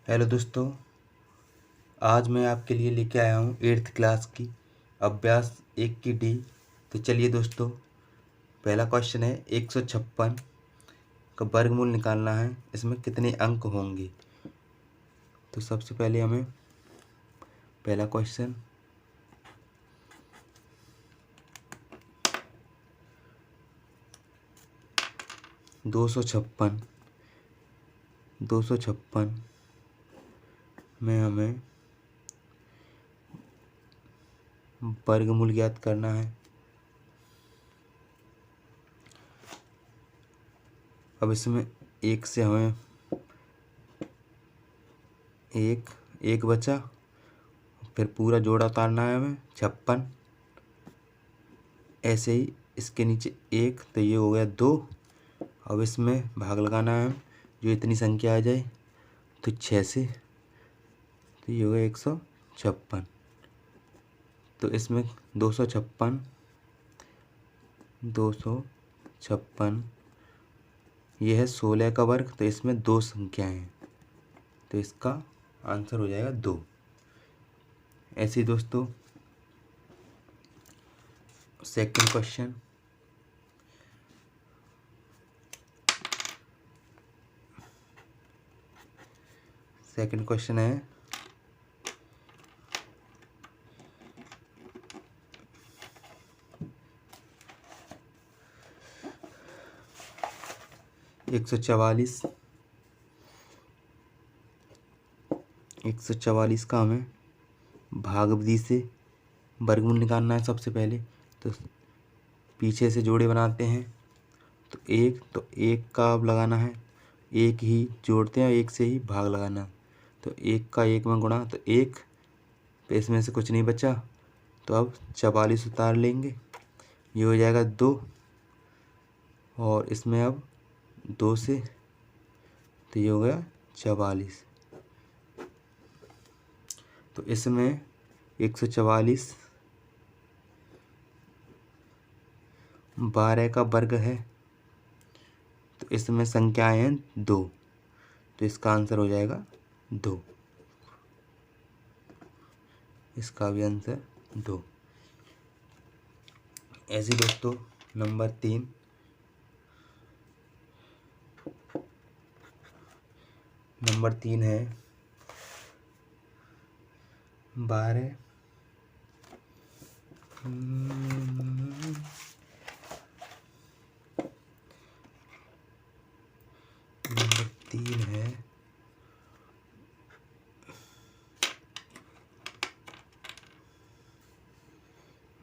Hello दोस्तों, आज मैं आपके लिए लेके आया हूँ 8th क्लास की अभ्यास 1 की डी। तो चलिए दोस्तों, पहला क्वेश्चन है 156 का वर्गमूल निकालना है। इसमें कितने अंक होंगे? तो सबसे पहले हमें पहला क्वेश्चन 256 में हमें वर्गमूल ज्ञात करना है। अब इसमें एक से हमें एक बचा, फिर पूरा जोड़ा उतारना है हमें 56। ऐसे ही इसके नीचे एक, तो ये हो गया 2। अब इसमें भाग लगाना है, जो इतनी संख्या आ जाए तो 6 से, तो ये हो गया 156। तो इसमें 256 ये है 16 का वर्ग, तो इसमें 2 संख्याएं हैं, तो इसका आंसर हो जाएगा 2। ऐसे ही दोस्तों सेकंड क्वेश्चन है 144 का हमें भाग विधि से वर्गमूल निकालना है। सबसे पहले तो पीछे से जोड़े बनाते हैं, तो एक का अब लगाना है, एक ही जोड़ते हैं, एक से ही भाग लगाना। तो एक का एक में गुणा, तो एक, तो इसमें से कुछ नहीं बचा, तो अब 44 उतार लेंगे, ये हो जाएगा 2। और इसमें अब 2 से, तो ये हो गया 44। तो इसमें 144 12 का वर्ग है, तो इसमें संख्याएं हैं 2, तो इसका आंसर हो जाएगा 2। इसका भी आंसर 2। ऐसे दोस्तों नंबर 3 है 12 नंबर 3 है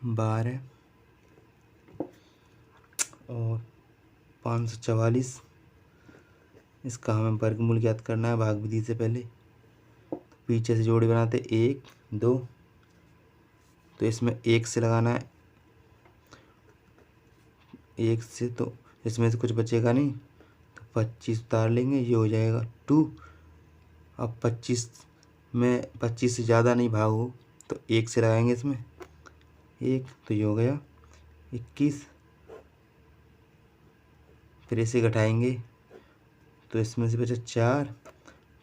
12 और 544। इसका हमें वर्गमूल ज्ञात करना है भाग विधि से पहले। पीछे से जोड़ी बनाते 1 2, तो इसमें एक से लगाना है, एक से, तो इसमें से कुछ बचेगा नहीं, तो 25 उतार लेंगे, ये हो जाएगा 2। अब 25 में 25 से ज़्यादा नहीं भाग हो, तो एक से लगाएंगे इसमें एक, तो ये हो गया 21। फिर इसे घटाएंगे, तो इसमें से बचा 4,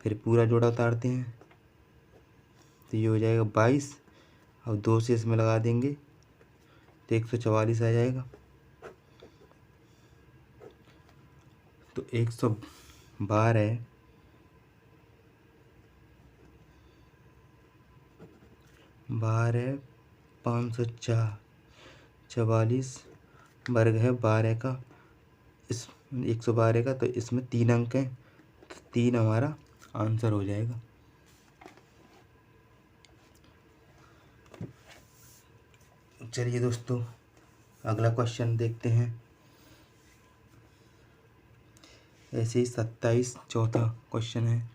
फिर पूरा जोड़ा उतारते हैं, तो ये हो जाएगा 22। अब 2 से इसमें लगा देंगे, तो 144 आ जाएगा। तो 112 504 44 वर्ग है 12 का, इस 112 का, तो इसमें 3 अंक हैं, तो 3 हमारा आंसर हो जाएगा। चलिए दोस्तों अगला क्वेश्चन देखते हैं। ऐसे ही 27 चौथा क्वेश्चन है।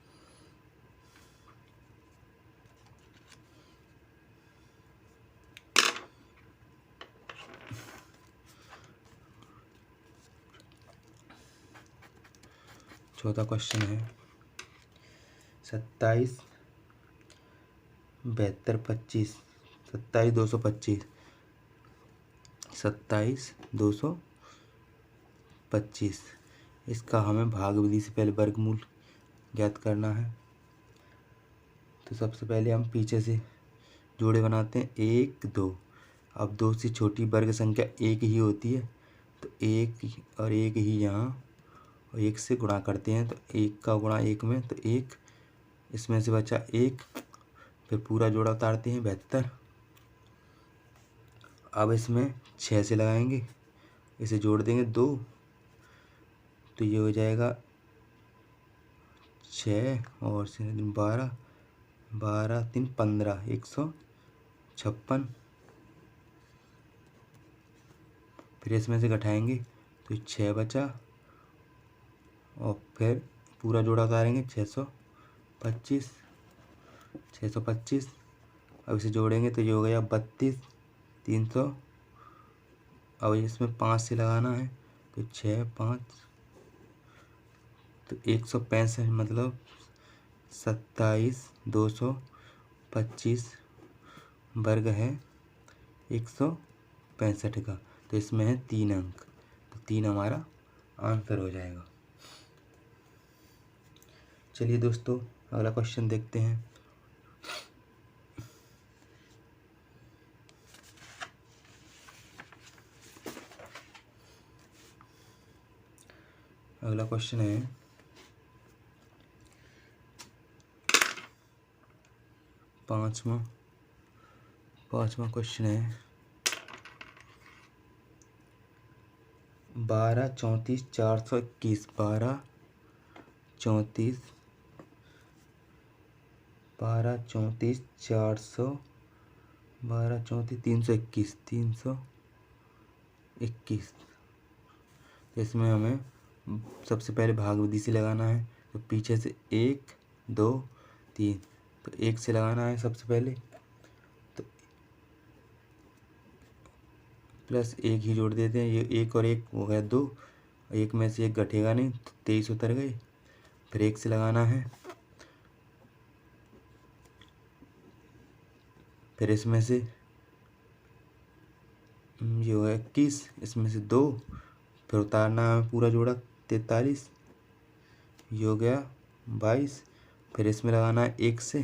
चौथा क्वेश्चन है 27 72 25 27 225 27 225। इसका हमें भाग विधि से पहले वर्गमूल ज्ञात करना है। तो सबसे पहले हम पीछे से जोड़े बनाते हैं, 1 2। अब 2 से छोटी वर्ग संख्या 1 ही होती है, तो 1 और 1 ही यहाँ, और 1 से गुणा करते हैं, तो 1 का गुणा 1 में, तो 1 इसमें से बचा 1। फिर पूरा जोड़ा उतारते हैं, 72। अब इसमें 6 से लगाएंगे, इसे जोड़ देंगे 2, तो ये हो जाएगा 6 और 12, 12 3 15, 156। फिर इसमें से घटाएंगे तो 6 बचा, और फिर पूरा जोड़ा उतारेंगे, 625, 625। अब इसे जोड़ेंगे तो ये हो गया 32, 300। अब इसमें 5 से लगाना है, तो 6 5, तो 165, मतलब 27 225 वर्ग है 165 का। तो इसमें है 3 अंक, तो 3 हमारा आंसर हो जाएगा। चलिए दोस्तों, अगला क्वेश्चन देखते हैं। अगला क्वेश्चन है 5वां क्वेश्चन है 12 34 421। 12 34 400, 12 34 321, 321। इसमें हमें सबसे पहले भाग विधि से लगाना है, तो पीछे से 1 2 3, तो 1 से लगाना है सबसे पहले, तो प्लस 1 ही जोड़ देते हैं। ये 1 और 1 हो गया 2, 1 में से 1 घटेगा नहीं, तो 23 उतर गए। फिर 1 से लगाना है, फिर इसमें से ये हो गया 21, इसमें से 2, फिर उतारना है पूरा जोड़ा, 43, ये हो गया 22। फिर इसमें लगाना है 1 से,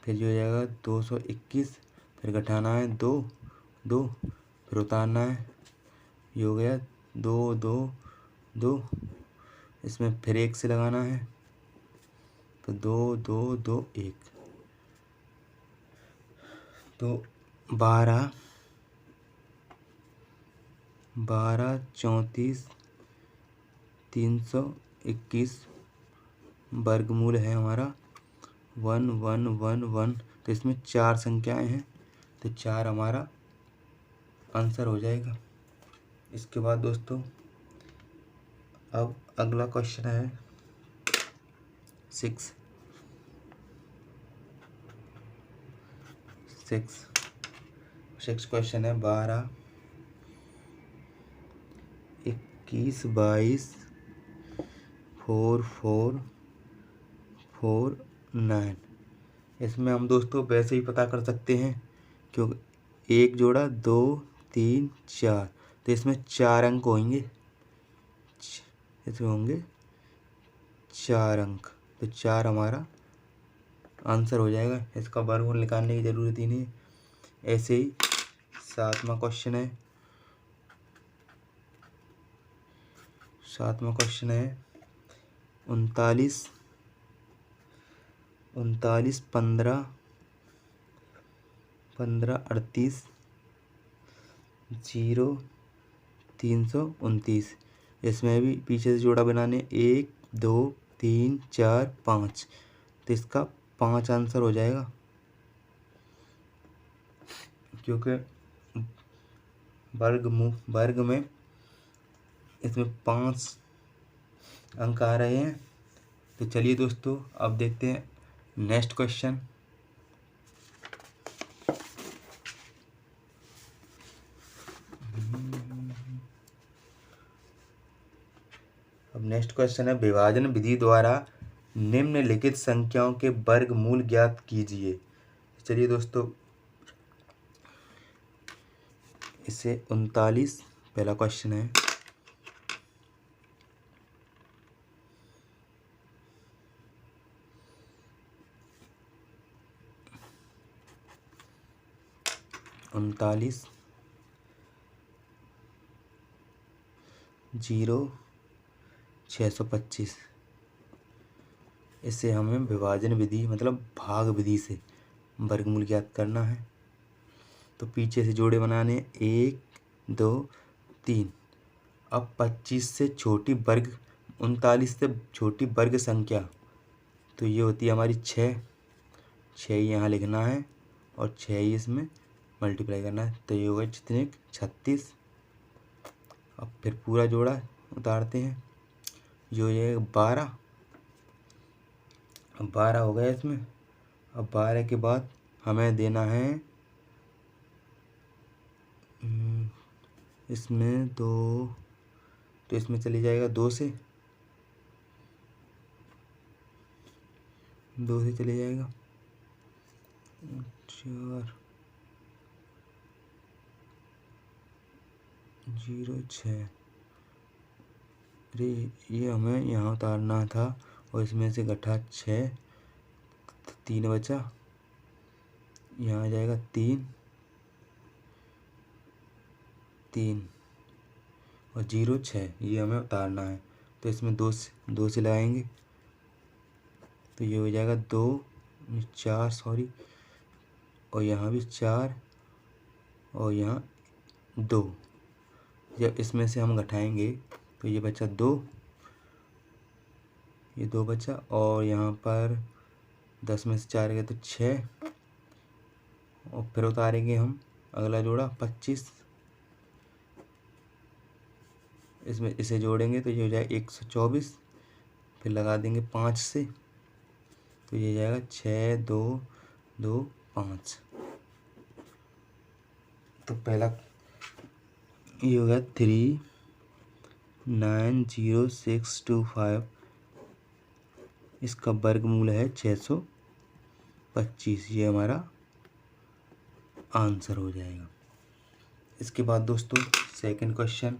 फिर ये हो जाएगा 221। फिर घटाना है 2 2, फिर उतारना है, ये हो गया 2 2 2। इसमें फिर 1 से लगाना है, तो 2 2 2 1, तो 12 34 321 वर्गमूल है हमारा 1 1 1 1। तो इसमें 4 संख्याएं हैं, तो 4 हमारा आंसर हो जाएगा। इसके बाद दोस्तों अब अगला क्वेश्चन है 6 क्वेश्चन है 12 21 22 4 4 4 9। इसमें हम दोस्तों वैसे ही पता कर सकते हैं, क्योंकि 1 जोड़ा 2 3 4, तो इसमें 4 अंक होंगे, इसमें होंगे 4 अंक, तो 4 हमारा आंसर हो जाएगा। इसका वर्गमूल निकालने की ज़रूरत ही नहीं। ऐसे ही 7वां क्वेश्चन है 39 15 38 0 329। इसमें भी पीछे से जोड़ा बनाने 1 2 3 4 5, तो इसका 5 आंसर हो जाएगा, क्योंकि वर्ग में इसमें 5 अंक आ रहे हैं। तो चलिए दोस्तों, अब देखते हैं नेक्स्ट क्वेश्चन। अब नेक्स्ट क्वेश्चन है विभाजन विधि द्वारा निम्नलिखित संख्याओं के वर्गमूल ज्ञात कीजिए। चलिए दोस्तों, इसे 39 पहला क्वेश्चन है। 39 0 625। इससे हमें विभाजन विधि मतलब भाग विधि से वर्गमूल ज्ञात करना है। तो पीछे से जोड़े बनाने 1 2 3। अब 25 से छोटी वर्ग 39 से छोटी वर्ग संख्या तो ये होती है हमारी 6। 6 यहाँ लिखना है और 6 इसमें मल्टीप्लाई करना है। तो ये होगा जितने 36। अब फिर पूरा जोड़ा उतारते हैं। ये हो जाएगा 12। अब 12 हो गया इसमें। अब 12 के बाद हमें देना है इसमें 2, तो इसमें चली जाएगा 2 से चले जाएगा 4 0 6। अरे ये हमें यहाँ उतारना था और इसमें से घटा 6 तो 3 बचा। यहाँ आ जाएगा 3 और 0 6। ये हमें उतारना है तो इसमें 2 से लगाएंगे तो ये हो जाएगा 2 4 सॉरी, और यहाँ भी 4 और यहाँ 2। जब इसमें से हम घटाएंगे तो ये बचा 2, ये 2 बचा और यहाँ पर 10 में से 4 गए तो 6 और फिर उतारेंगे हम अगला जोड़ा 25। इसमें इसे जोड़ेंगे तो ये हो जाएगा 124। फिर लगा देंगे 5 से तो ये जाएगा 6 2 2 5। तो पहला ये हो गया 390625। इसका वर्गमूल है 625। ये हमारा आंसर हो जाएगा। इसके बाद दोस्तों सेकंड क्वेश्चन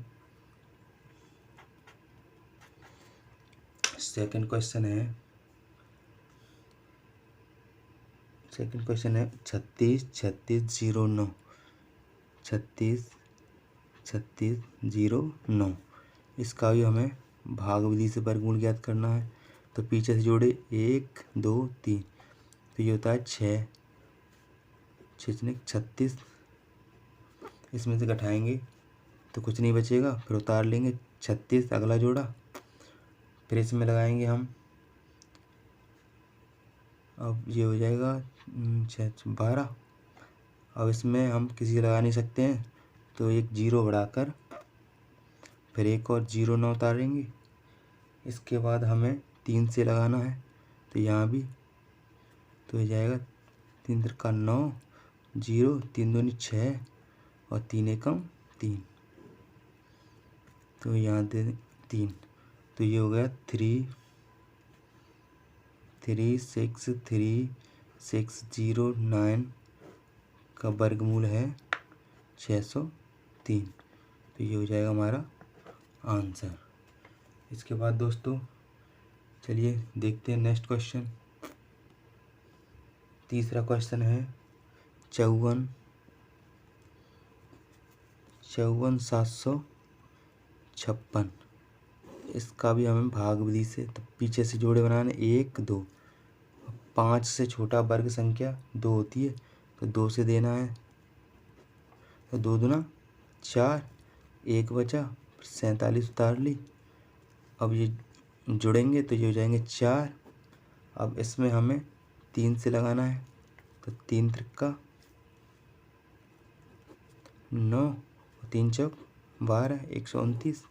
है 36 36 09। 36 36 09। इसका भी हमें भाग विधि से वर्गमूल ज्ञात करना है। तो पीछे से जोड़े 1 2 3 तो ये होता है 6 36। इसमें से घटाएंगे तो कुछ नहीं बचेगा, फिर उतार लेंगे 36 अगला जोड़ा। फिर इसमें लगाएंगे हम, अब ये हो जाएगा 12। अब इसमें हम किसी लगा नहीं सकते हैं तो एक 0 बढ़ाकर फिर एक और 0 ना उतारेंगे। इसके बाद हमें 3 से लगाना है तो यहाँ भी तो हो जाएगा 3 त्रिका 9 0 3 दूनी 6 और 3 एकम 3 तो यहाँ दे 3। तो ये हो गया 3636609 का वर्गमूल है 603। तो ये हो जाएगा हमारा आंसर। इसके बाद दोस्तों चलिए देखते हैं नेक्स्ट क्वेश्चन। तीसरा क्वेश्चन है 54 इसका भी हमें भाग विधि से तो पीछे से जोड़े बनाने 1 2। 5 से छोटा वर्ग संख्या 2 होती है तो 2 से देना है तो 2 दूना 4 1 बचा 47 उतार ली। अब ये जुड़ेंगे तो ये हो जाएंगे 4। अब इसमें हमें 3 से लगाना है तो 3 त्रिका 9 3 चौक 12 129।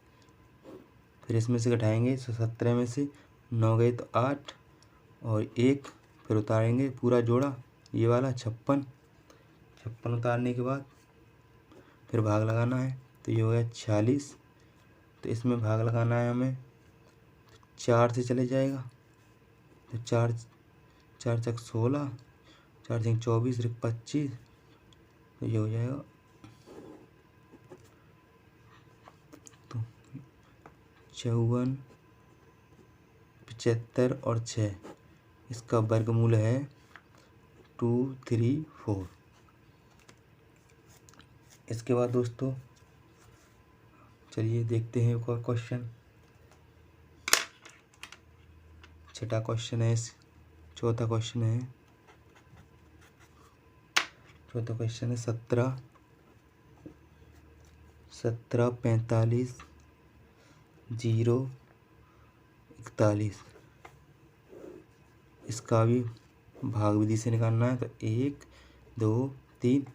फिर इसमें से घटाएंगे 117 में से 9 गए तो 8 और 1 फिर उतारेंगे पूरा जोड़ा ये वाला 56। उतारने के बाद फिर भाग लगाना है तो ये हो गया 46। तो इसमें भाग लगाना है हमें 4 से चले जाएगा तो 4 चक 16 4 चक 24 25। तो ये हो जाएगा तो 54 75 और 6। इसका वर्गमूल है 234। इसके बाद दोस्तों चलिए देखते हैं एक और क्वेश्चन। छठा क्वेश्चन है, चौथा क्वेश्चन है 17 45 0 41। इसका भी भाग विधि से निकालना है। तो 1 2 3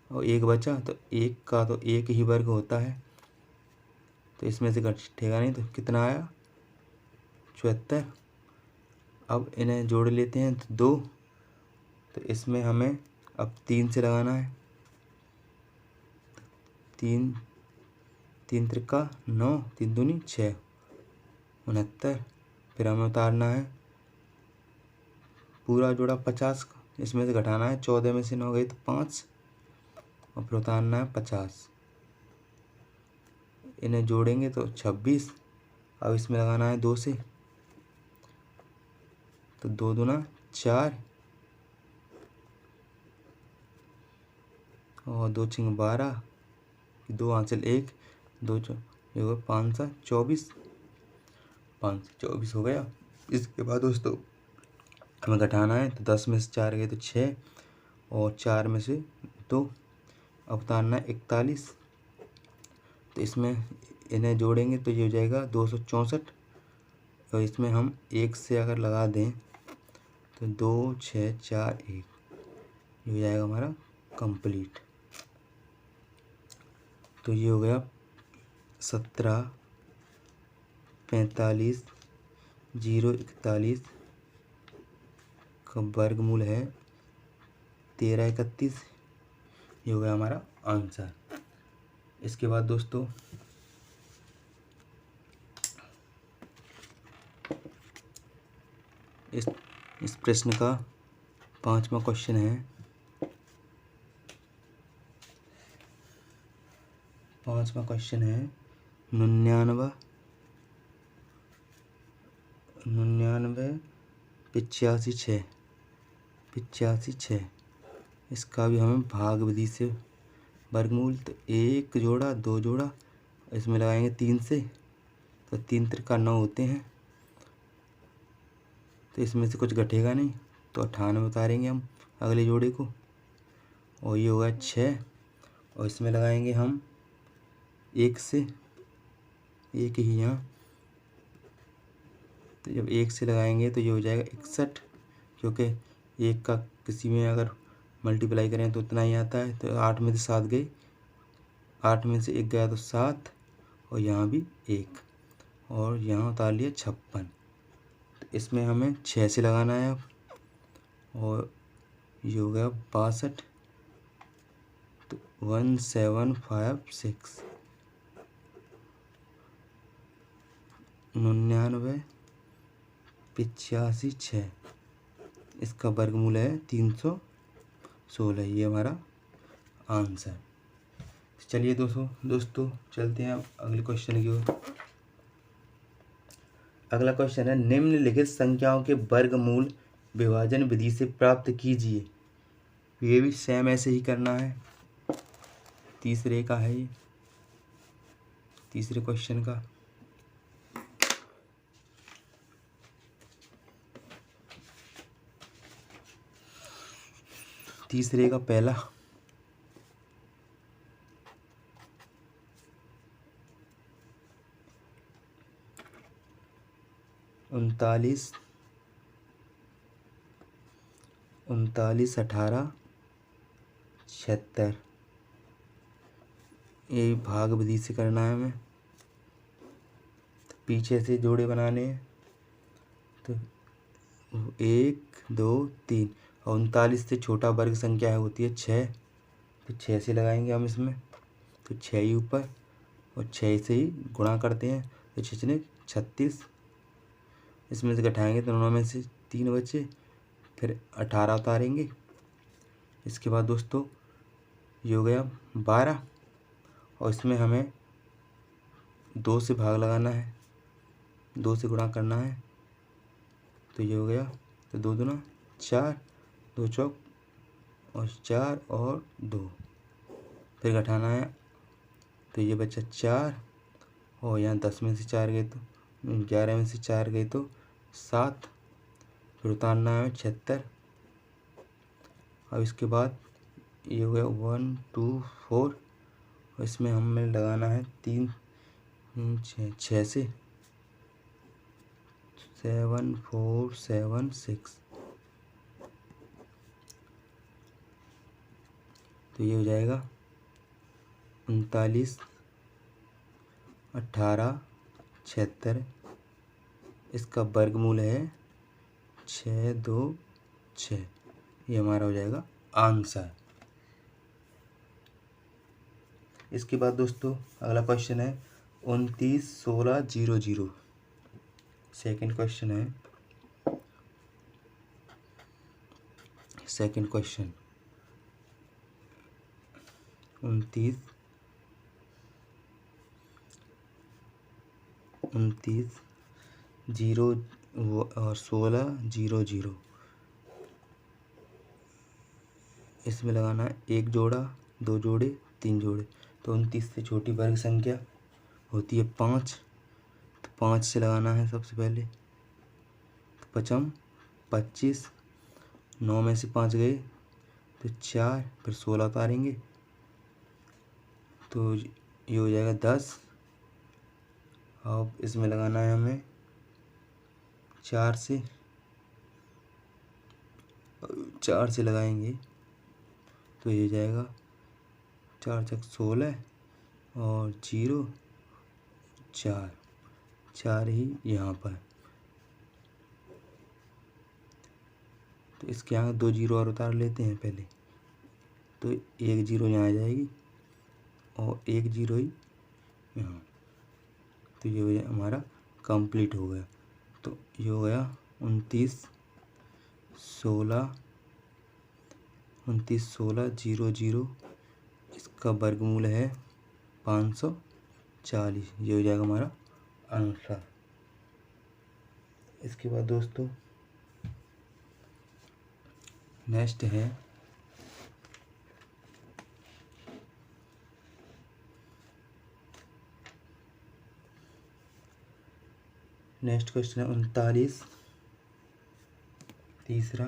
और एक बचा, तो एक का तो एक ही वर्ग होता है, तो इसमें से घटेगा नहीं, तो कितना आया 74। अब इन्हें जोड़ लेते हैं, तो 2, तो इसमें हमें अब 3 से लगाना है। 3 3 त्रिका 9, 3 दूनी 6, 69। फिर हमें उतारना है पूरा जोड़ा 50 का, इसमें से घटाना है 14 में से 9 गई तो 5, और फिर उतारना है 50। इन्हें जोड़ेंगे तो 26। अब इसमें लगाना है 2 से, तो 2 दूना 4 और 2 छिंग 12, 2 आंचल 1, 2 ये हो 5 सा 24, 5 24 हो गया। इसके बाद दोस्तों हमें घटाना है, तो 10 में से 4 गए तो 6 और 4 में से 2, अब उतारना है 41। तो इसमें इन्हें जोड़ेंगे तो ये हो जाएगा 264, और इसमें हम 1 से अगर लगा दें तो 2 6 4 1, ये हो जाएगा हमारा कंप्लीट। तो ये हो गया 17 45 0 41 का वर्गमूल है 13 31। ये हो गया हमारा आंसर। इसके बाद दोस्तों इस प्रश्न का 5वां क्वेश्चन है। 5वां क्वेश्चन है 99 85 6। इसका भी हमें भाग विधि से वर्गमूल, तो 1 जोड़ा 2 जोड़ा इसमें लगाएंगे 3 से, तो 3 त्रिका 9 होते हैं, तो इसमें से कुछ घटेगा नहीं, तो 98 उतारेंगे हम अगले जोड़े को, और ये होगा 6, और इसमें लगाएंगे हम 1 से, 1 ही यहाँ, तो जब 1 से लगाएंगे तो ये हो जाएगा 61, क्योंकि 1 का किसी में अगर मल्टीप्लाई करें तो उतना ही आता है। तो 8 में से 7 गई, 8 में से 1 गया तो 7, और यहाँ भी 1, और यहाँ उतार लिया 56। तो इसमें हमें 6 से लगाना है अब, और ये हो गया 62, तो 1756 99 85 6, इसका वर्गमूल है 316। ये हमारा आंसर। चलिए दोस्तों चलते हैं अब अगले क्वेश्चन की ओर। अगला क्वेश्चन है निम्नलिखित संख्याओं के वर्गमूल विभाजन विधि से प्राप्त कीजिए। ये भी सेम ऐसे ही करना है। तीसरे का है ये, तीसरे क्वेश्चन का। तीसरे का पहला 39 18 76। ये भाग विधि से करना है हमें, तो पीछे से जोड़े बनाने हैं। तो 1 2 3, और 39 से छोटा वर्ग संख्या होती है 6, तो 6 से लगाएंगे हम इसमें, तो 6 ही ऊपर, और 6 से ही गुणा करते हैं, तो 6 36। इसमें से घटाएंगे तो 9 में से 3 बचे, फिर 18 उतारेंगे। इसके बाद दोस्तों ये हो गया 12, और इसमें हमें 2 से भाग लगाना है, 2 से गुणा करना है, तो ये हो गया, तो 2 दूना 4, 2 चौक और 4 और 2, फिर घटाना है, तो ये बचा 4, और यहाँ 10 में से 4 गए तो 11 में से 4 गए तो 7, फिर उतारना है 76। अब इसके बाद ये हो गया 1 2 4, और इसमें हमें लगाना है 3 6 से 7 4 7 6, तो ये हो जाएगा 39 18 76। इसका वर्गमूल है 6 2 6। ये हमारा हो जाएगा आंसर। इसके बाद दोस्तों अगला क्वेश्चन है 29 16 0 0। सेकंड क्वेश्चन है, सेकंड क्वेश्चन 29 0 और 16 0 0। इसमें लगाना है 1 जोड़ा 2 जोड़े 3 जोड़े। तो 29 से छोटी वर्ग संख्या होती है 5, तो 5 से लगाना है सबसे पहले, तो 5 25, 9 में से 5 गए तो 4, फिर 16 उतारेंगे तो ये हो जाएगा 10। अब इसमें लगाना है हमें 4 से लगाएंगे तो ये हो जाएगा 4 6 16, और 0 4 4 ही यहाँ पर, तो इसके यहाँ 2 जीरो और उतार लेते हैं पहले, तो 1 जीरो यहाँ आ जाएगी और 1 जीरो ही यहाँ, तो ये हो जाए हमारा कंप्लीट हो गया। तो ये हो गया 29 16 0 0। इसका वर्गमूल है 540। ये हो जाएगा हमारा आंसर। इसके बाद दोस्तों नेक्स्ट है नेक्स्ट क्वेश्चन है 39 तीसरा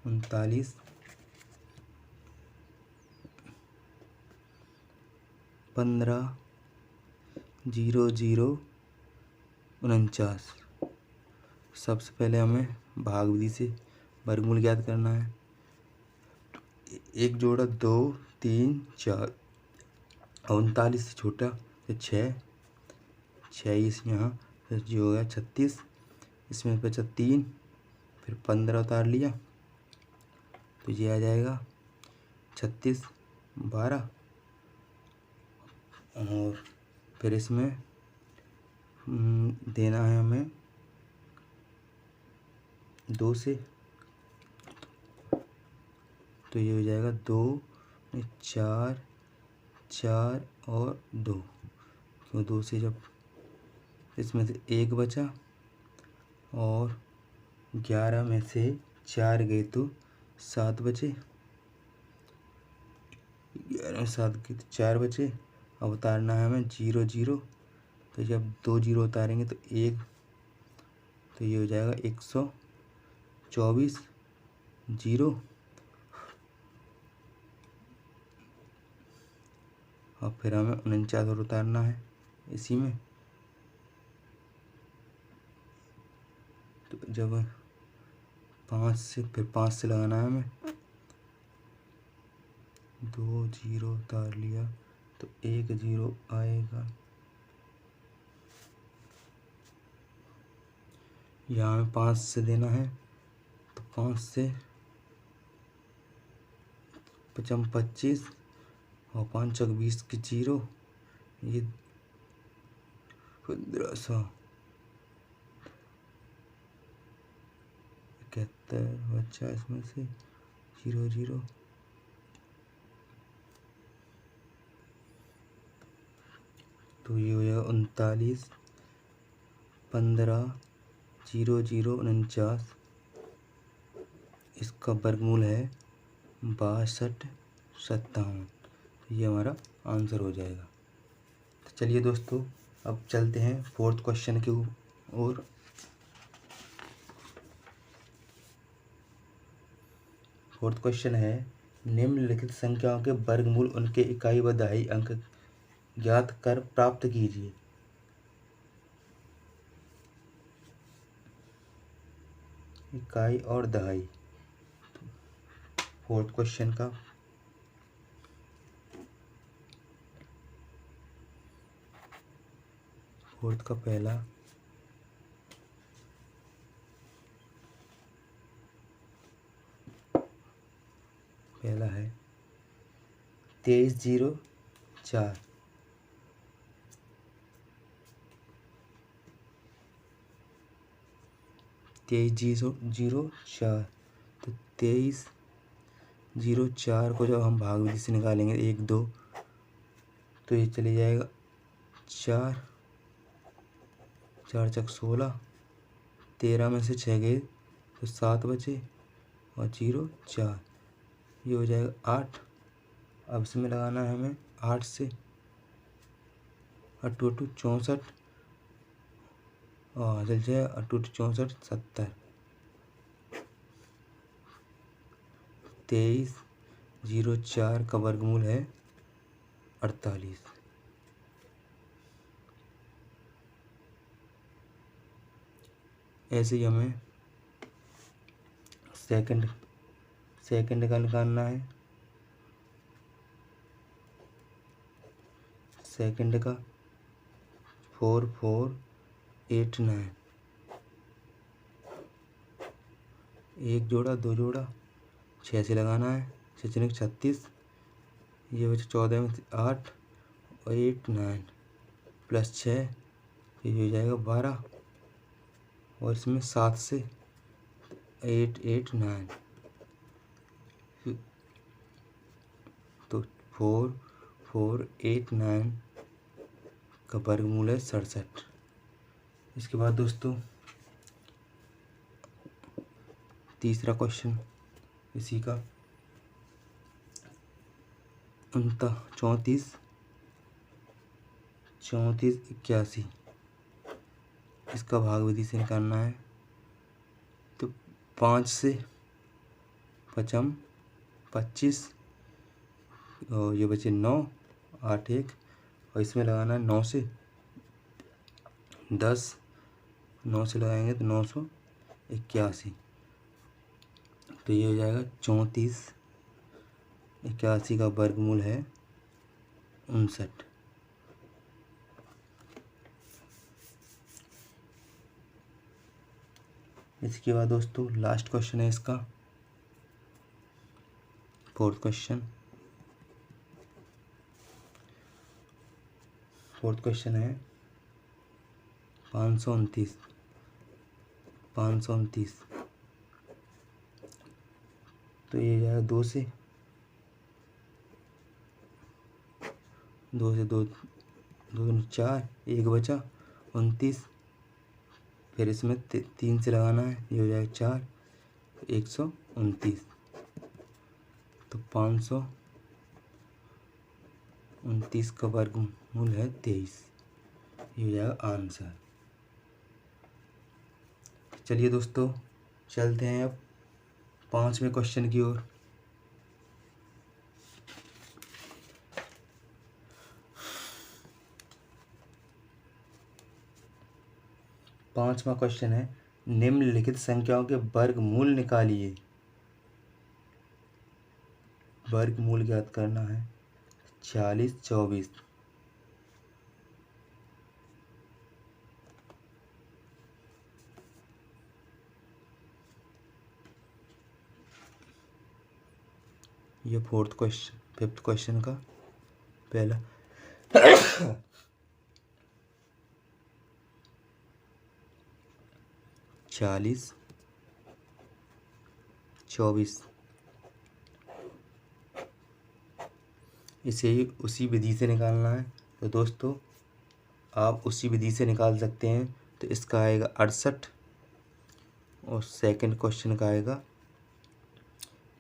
39 15 0 0 49। सबसे पहले हमें भाग विधि से वर्गमूल ज्ञात करना है। एक जोड़ा 2 3 4, और 39 से छोटा तो 6 इस यहाँ, फिर जो हो गया 36, इसमें बचा 3, फिर 15 उतार लिया तो ये आ जाएगा 36 12, और फिर इसमें देना है हमें 2 से, तो ये हो जाएगा 2 4 4 और 2, तो 2 से जब इसमें से 1 बचा, और 11 में से 4 गए तो 7 बचे, 11 में 7 गए तो 4 बचे। अब उतारना है हमें 0 0, तो जब 2 जीरो उतारेंगे तो 1, तो ये हो जाएगा 124 0, और फिर हमें 49 और उतारना है इसी में, तो जब 5 से, फिर 5 से लगाना है हमें, 2 जीरो उतार लिया तो 1 जीरो आएगा, यहाँ हमें 5 से देना है, तो 5 से 5 25, और 5 चौक 20 के 0, ये 1500 71 बचा इसमें से 0 0, तो ये हो जाएगा 39 15 0 0 49। इसका वर्गमूल है 6257। ये हमारा आंसर हो जाएगा। तो चलिए दोस्तों, अब चलते हैं फोर्थ क्वेश्चन की ओर। फोर्थ क्वेश्चन है, निम्नलिखित संख्याओं के वर्गमूल उनके इकाई व दहाई अंक ज्ञात कर प्राप्त कीजिए। इकाई और दहाई। फोर्थ क्वेश्चन का पहला है 2304। 2304। तो 2304 को जब हम भाग विधि से निकालेंगे 1 2, तो ये चले जाएगा 4 4 चक 16। 13 में से 6 गए तो 7 बचे और 0 4, ये हो जाएगा 8। अब इसमें लगाना है हमें 8 से 8 2 64 और चल जाए 8 2 64 70। 2304 का वर्गमूल है 48। ऐसे ही हमें सेकंड का निकालना है। सेकंड का 4489। 1 जोड़ा 2 जोड़ा 6 से लगाना है। 6 6 36, ये बचे 14 में 8 और 8 9 प्लस 6, ये हो जाएगा 12 और इसमें 7 से 8 8 9, तो 4489 का वर्गमूल है 67। इसके बाद दोस्तों तीसरा क्वेश्चन इसी का 34 81। इसका भाग विधि से निकालना है। तो 5 से 5 25 और ये बचे 9 8 1 और इसमें लगाना है 9 से 10। 9 से लगाएंगे तो 981, तो ये हो जाएगा 34 81 का वर्गमूल है 59। इसके बाद दोस्तों लास्ट क्वेश्चन है इसका, फोर्थ क्वेश्चन है 529। तो ये जाएगा 2 से 2 2 4, 1 बचा 29। फिर इसमें 3 से लगाना है, ये हो जाएगा 4 129। तो 529 का वर्गमूल है 23। ये हो जाएगा आंसर। चलिए दोस्तों चलते हैं अब 5वें क्वेश्चन की ओर। पांचवा क्वेश्चन है, निम्नलिखित संख्याओं के वर्गमूल निकालिए। वर्गमूल ज्ञात करना है 40 24। ये फिफ्थ क्वेश्चन का पहला 40 24। इसे ही उसी विधि से निकालना है। तो दोस्तों आप उसी विधि से निकाल सकते हैं। तो इसका आएगा 68 और सेकंड क्वेश्चन का आएगा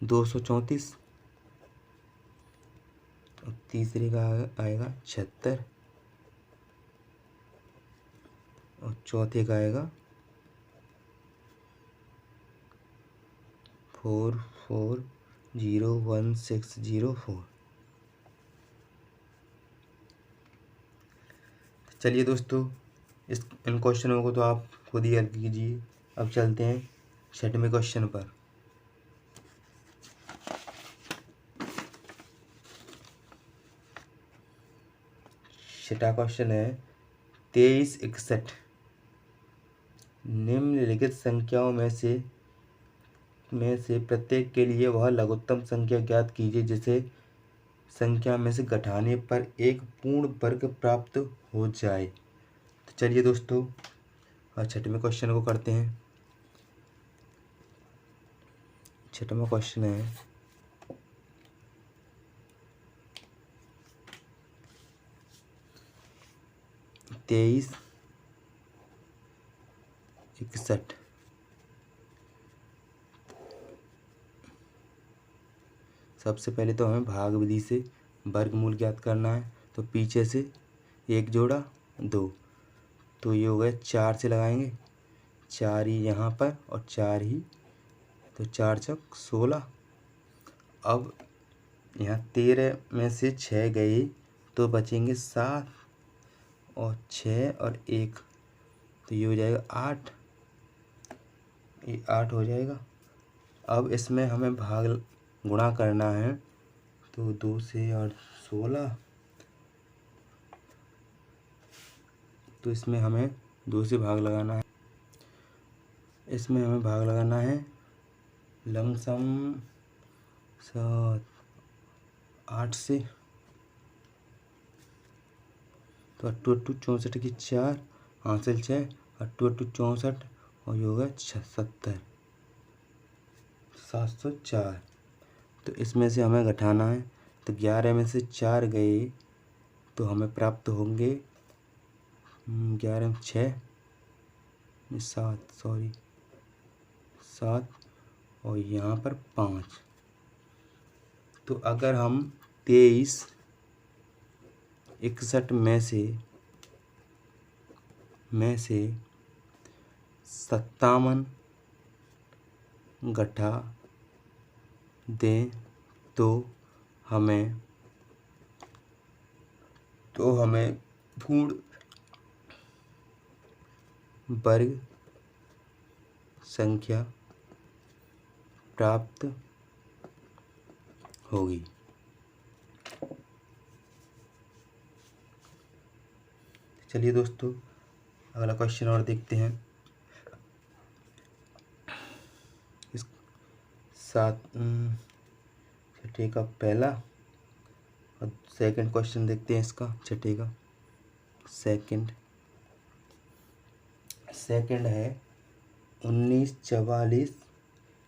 234। और तीसरे का आएगा 76। और चौथे का आएगा 4401,604। चलिए दोस्तों, इन क्वेश्चनों को तो आप खुद ही हल कीजिए। अब चलते हैं 6वें क्वेश्चन पर। छठा क्वेश्चन है 2361। निम्नलिखित संख्याओं में से प्रत्येक के लिए वह लघुत्तम संख्या ज्ञात कीजिए जिसे संख्या में से घटाने पर एक पूर्ण वर्ग प्राप्त हो जाए। तो चलिए दोस्तों, 6वें क्वेश्चन को करते हैं। 6वां क्वेश्चन है 2361। सबसे पहले तो हमें भाग विधि से वर्गमूल ज्ञात करना है। तो पीछे से 1 जोड़ा 2, तो ये हो गया 4 से लगाएंगे, 4 ही यहाँ पर और 4 ही, तो 4 छक 16। अब यहाँ 13 में से 6 गए तो बचेंगे 7 और 6 और 1, तो ये हो जाएगा 8। ये 8 हो जाएगा। अब इसमें हमें भाग गुणा करना है, तो 2 से 8 16, तो इसमें हमें 2 से भाग लगाना है। इसमें हमें भाग लगाना है लमसम 7 8 से, तो 8 8 64 की 4, हासिल 6, 8 8 64 और ये होगा 70 704। तो इसमें से हमें घटाना है, तो 11 में से 4 गए तो हमें प्राप्त होंगे 11 में 6 7 और यहाँ पर 5। तो अगर हम 2361 में से 57 घटा दें तो हमें पूर्ण वर्ग संख्या प्राप्त होगी। चलिए दोस्तों, अगला क्वेश्चन और देखते हैं। इस 6 का पहला और सेकंड क्वेश्चन देखते हैं इसका। 6 का सेकंड है 1944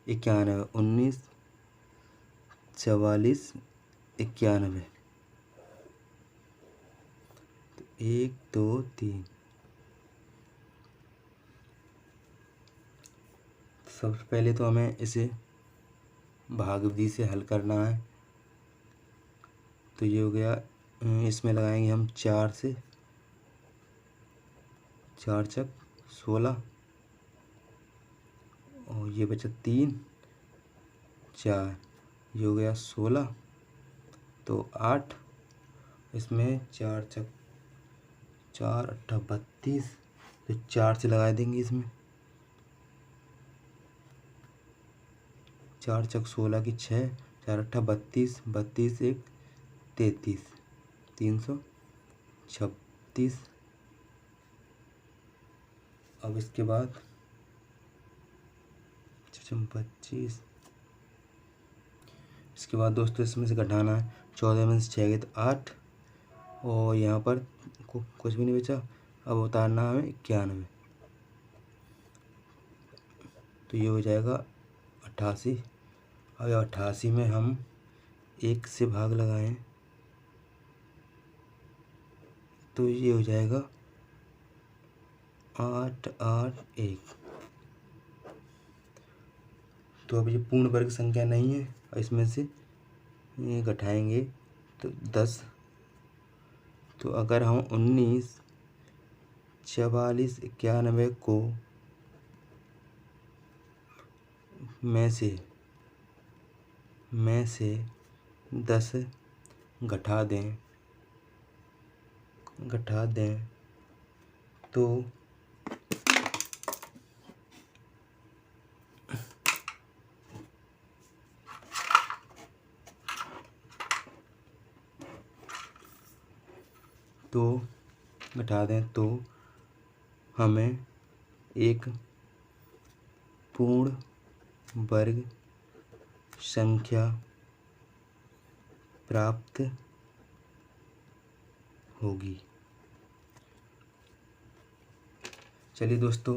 91। 1944 91, तो 1 2 3। सबसे पहले तो हमें इसे भाग विधि से हल करना है। तो ये हो गया, इसमें लगाएंगे हम 4 से, 4 छक 16 और ये बचा 3 4, ये हो गया 16, तो 8। इसमें 4 छक 4 8 32, तो 4 से लगा देंगे इसमें। 4 छक 16 की 6, 4 8 32, 32 1 33, 336। अब इसके बाद 25। इसके बाद दोस्तों इसमें से घटाना है। 14 में से 6 गए तो 8 और यहाँ पर कुछ भी नहीं बचा। अब उतारना है 91, तो ये हो जाएगा 88। अब 88 में हम 1 से भाग लगाएं तो ये हो जाएगा 8 8 1। तो अब ये पूर्ण वर्ग संख्या नहीं है, और इसमें से ये घटाएंगे तो 10। तो अगर हम 19, 44, 91 को में से 10 घटा दें तो हमें एक पूर्ण वर्ग संख्या प्राप्त होगी। चलिए दोस्तों,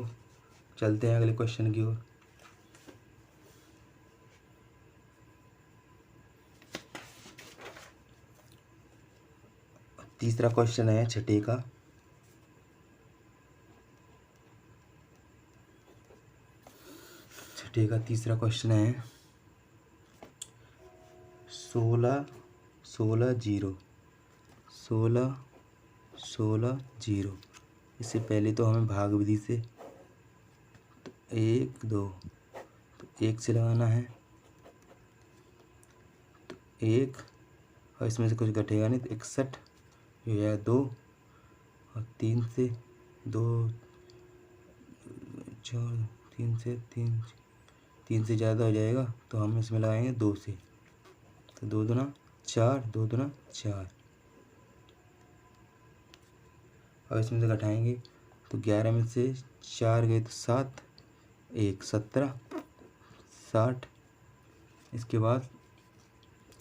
चलते हैं अगले क्वेश्चन की ओर। तीसरा क्वेश्चन है छठे का। तीसरा क्वेश्चन है 16 0। इससे पहले तो हमें भाग विधि से तो 1 2 तो 1 से लगाना है, तो 1 और इसमें से कुछ घटेगा नहीं तो 61, ये है 2 और 3 से 2 4 3 से ज़्यादा हो जाएगा तो हम इसमें लगाएंगे 2 से, तो 2 दूना 4, 2 दूना 4। अब इसमें से घटाएंगे तो 11 में से 4 गए तो 7, 1 17 60। इसके बाद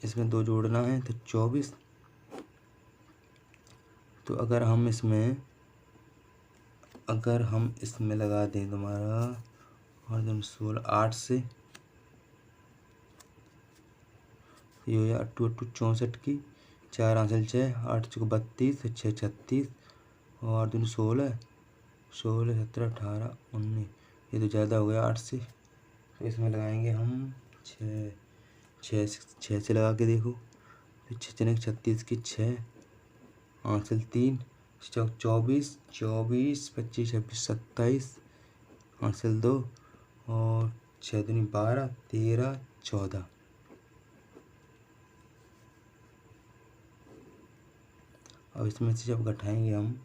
इसमें 2 जोड़ना है तो 24। तो अगर हम इसमें लगा दें तुम्हारा और 16 8 से, ये हो गया 8 8 64 की 4 हासिल 6, 8 चौक 32, 6 36 और 2 16 17 18 19। ये तो ज़्यादा हो गया 8 से, तो इसमें लगाएंगे हम 6 से लगा के देखो तो 6 36 की 6 हासिल 3 चौक 24 25 26 27 हासिल 2 और 6 दूनी 12 13 14। अब इसमें से जब घटाएंगे हम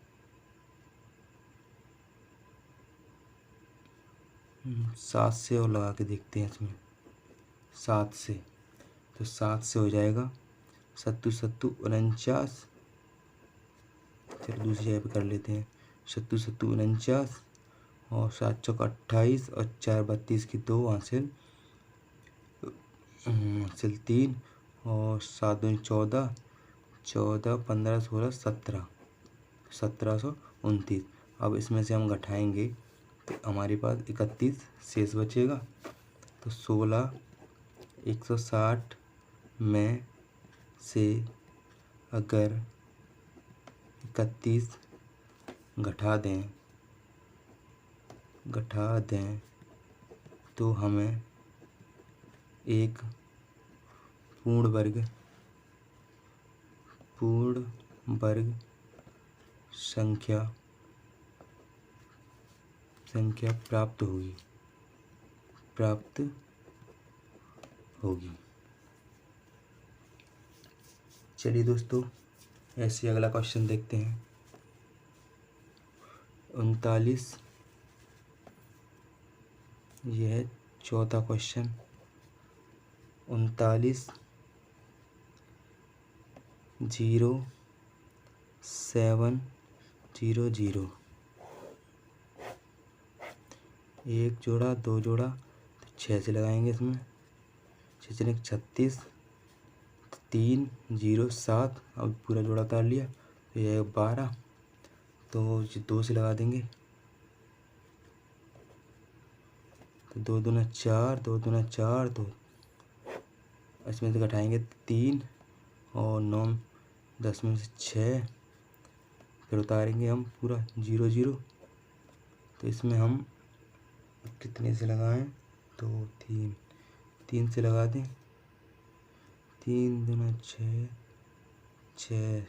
7 से और लगा के देखते हैं इसमें 7 से, तो 7 से हो जाएगा 7 7 49। चलो दूसरी जगह पे कर लेते हैं 7 7 49 और 7 चौक 28 और 4 32 की 2 हासिल 3 और 7 दूनी 14 14 15 16 17 1729। अब इसमें से हम घटाएंगे तो हमारे पास 31 शेष बचेगा। तो 16 160 में से अगर 31 घटा दें तो हमें एक पूर्ण वर्ग संख्या प्राप्त होगी। चलिए दोस्तों, ऐसे अगला क्वेश्चन देखते हैं 39। यह है चौथा क्वेश्चन 39 0 7 0 0। एक जोड़ा 2 जोड़ा तो 6 से लगाएंगे इसमें 6 36 3 0 7। अब पूरा जोड़ा उतार लिया तो यह 12, तो 2 से लगा देंगे तो 2 दूना 4 2 दूना 4 2। इसमें से घटाएंगे 3 और 9 10 में से 6, फिर उतारेंगे हम पूरा 0 0। तो इसमें हम कितने से लगाएं तो 3 से लगा दें 3 दूना 6, 6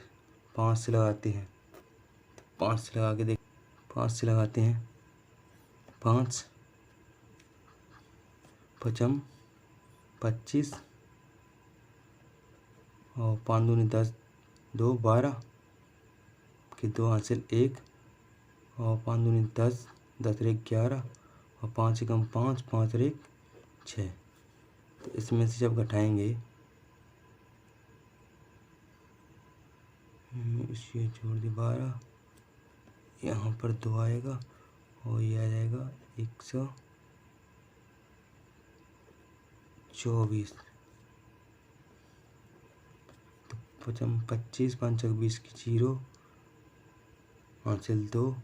5 से लगाते हैं, 5 से लगा के देख, 5 से लगाते हैं, 5 पचम 25 और 5 दूनी 10, 2 12 के 2 हासिल 1 और 5 दूनी 10, 10 एक 11 और 5 एकम 5, 5 एक 6। तो इसमें से जब घटाएंगे इसके जोड़ दी 12, यहाँ पर 2 आएगा और ये आ जाएगा 124। तो 25 5 20 की 0 हासिल 2,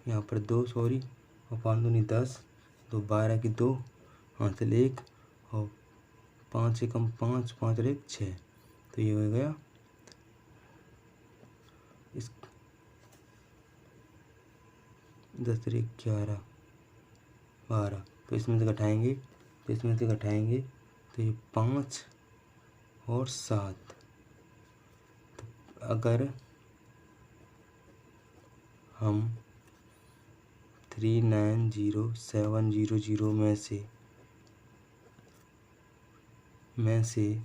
यहाँ पर 2 सॉरी और 5 दूनी 10, 2 12 की 2 हासिल 1 और 5 एकम 5, 5 एक 6। तो ये हो गया इस 10 एक 11 12। तो इसमें से घटाएंगे तो ये 5 और 7। तो अगर हम 39700 में से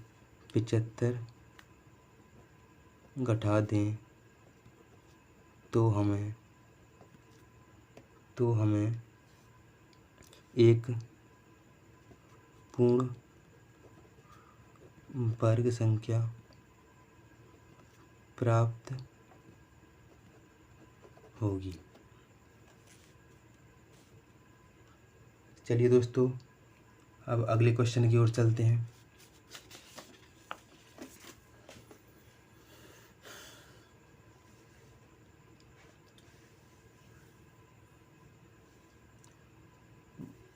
75 घटा दें तो हमें एक पूर्ण वर्ग संख्या प्राप्त होगी। चलिए दोस्तों, अब अगले क्वेश्चन की ओर चलते हैं।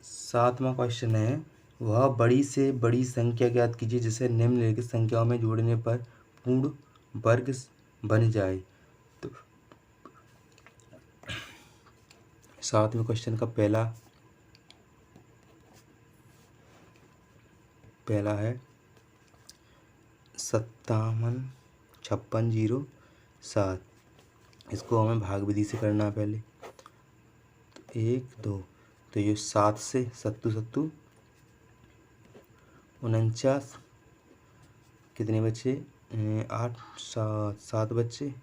सातवां क्वेश्चन है, वह बड़ी से बड़ी संख्या ज्ञात कीजिए जिसे निम्नलिखित संख्याओं में जोड़ने पर पूर्ण वर्ग बन जाए। तो सातवें क्वेश्चन का पहला है 575607। इसको हमें भाग विधि से करना है पहले। तो 1 2, तो ये 7 से 7 7 49 कितने बच्चे 8 7 बच्चे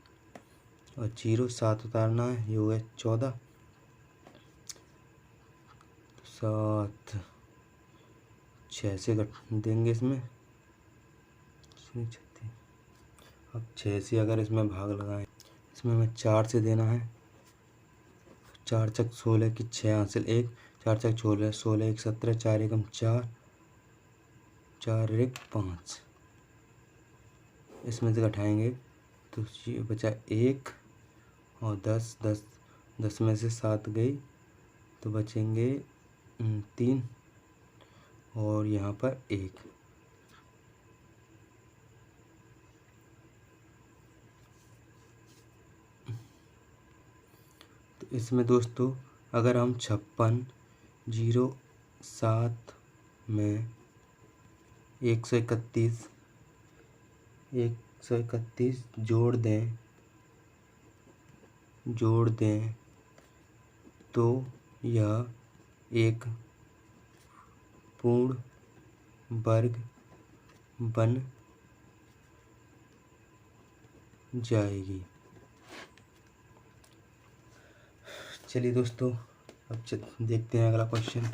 और 0 7 उतारना है, ये हो गया 14 7 6 से घट देंगे इसमें 36। अब 6 से अगर इसमें भाग लगाएं, इसमें हमें 4 से देना है। 4 चक 16 की 6 हासिल 1, 4 चक 16 16 एक 17, 4 एकम 4, 4 एक 5। इसमें से घटाएंगे तो ये बचा 1 और 10 10 10 में से 7 गई तो बचेंगे 3 और यहाँ पर 1। तो इसमें दोस्तों अगर हम 5607 में 131 जोड़ दें तो यह एक पूर्ण वर्ग बन जाएगी। चलिए दोस्तों, अब देखते हैं अगला क्वेश्चन।